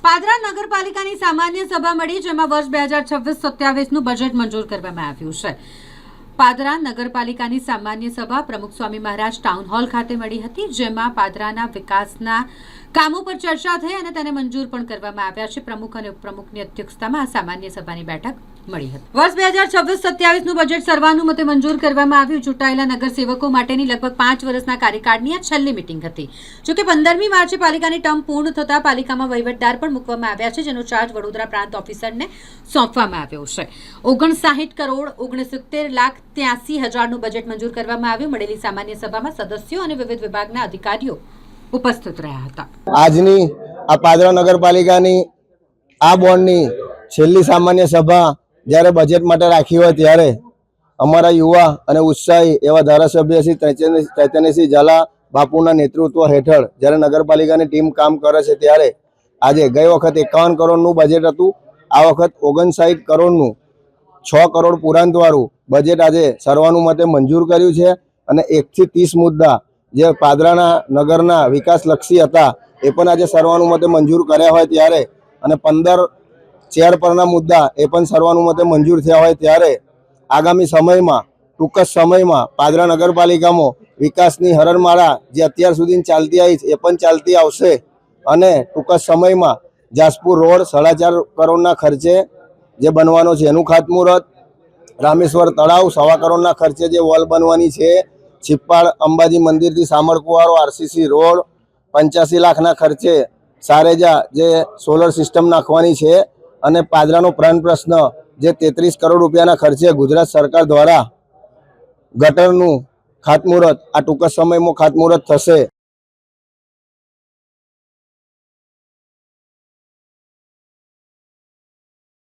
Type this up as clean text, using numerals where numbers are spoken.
પાદરા નગરપાલિકાની સામાન્ય સભા મળી, જેમાં વર્ષ 2026-27નું બજેટ મંજૂર કરવામાં આવ્યું છે। પાદરા નગરપાલિકાની સામાન્ય સભા પ્રમુખ સ્વામી મહારાજ ટાઉન હોલ ખાતે મળી હતી, જેમાં પાદરાના વિકાસના કામો પર ચર્ચા થઈ અને તેને મંજૂર પણ કરવામાં આવ્યા છે। પ્રમુખ અને ઉપપ્રમુખની અધ્યક્ષતામાં આ સામાન્ય સભાની બેઠક મળી હતી। વર્ષ 2026-27નું બજેટ સર્વાનુમતે મંજૂર કરવામાં આવ્યું। ચૂંટાયેલા નગરસેવકો માટેની લગભગ 5 વર્ષના કાર્યકાળની આ છેલ્લી મીટિંગ હતી। જોકે 15મી માર્ચે પાલિકાની ટર્મ પૂર્ણ થતા પાલિકામાં વહીવટદાર પણ મૂકવામાં આવ્યા છે, જેનો ચાર્જ વડોદરા પ્રાંત ઓફિસરને સોંપવામાં આવ્યો છે। 59 કરોડ 69,83,000નું બજેટ મંજૂર કરવામાં આવ્યું। મળેલી સામાન્ય સભામાં સદસ્યો અને વિવિધ વિભાગના અધિકારીઓ ઉપસ્થિત રહ્યા હતા। આજની આ પાદરા નગરપાલિકાની આ બોર્ડની છેલ્લી સામાન્ય સભા જ્યારે બજેટ માટે રાખી હોય ત્યારે અમારા યુવા અને ઉત્સાહી એવા ધારાસભ્ય શ્રી ચૈતન્યસિંહ ઝાલા બાપુના નેતૃત્વ હેઠળ જ્યારે નગરપાલિકાની ટીમ કામ કરે છે ત્યારે આજે ગઈ વખત 51 કરોડનું બજેટ હતું, આ વખત 59 કરોડનું 6 કરોડ પુરાંતવાળું બજેટ આજે સર્વાનુમતે મંજૂર કર્યું છે। અને 1 થી 30 મુદ્દા જે પાદરાના નગરના વિકાસલક્ષી હતા એ પણ આજે સર્વાનુમતે મંજૂર કર્યા હોય ત્યારે અને 15 ચેર પરના મુદ્દા એ પણ સર્વાનુમતે મંજૂર થયા હોય ત્યારે આગામી સમયમાં ટૂંક જ સમયમાં પાદરા નગરપાલિકામાં વિકાસની હરણમાળા જે અત્યાર સુધી ચાલતી આવી છે એ પણ ચાલતી આવશે અને ટૂંક જ સમયમાં જાસપુર રોડ 4.5 કરોડના ખર્ચે જે બનવાનો છે એનું ખાતમુહૂર્ત, રામેશ્વર તળાવ 1.25 કરોડના ખર્ચે જે વોલ બનવાની છે, છિપ્પાડ અંબાજી મંદિરથી સામરકુવારો આરસીસી રોડ 85 લાખના ખર્ચે સારેજા જે સોલર સિસ્ટમ નાખવાની છે અને પાદરાનો પ્રાણ પ્રશ્ન જે 33 કરોડ રૂપિયાના ખર્ચે ગુજરાત સરકાર દ્વારા ગટરનું ખાતમુહૂર્ત આ ટૂંક જ સમયમાં ખાતમુહૂર્ત થશે।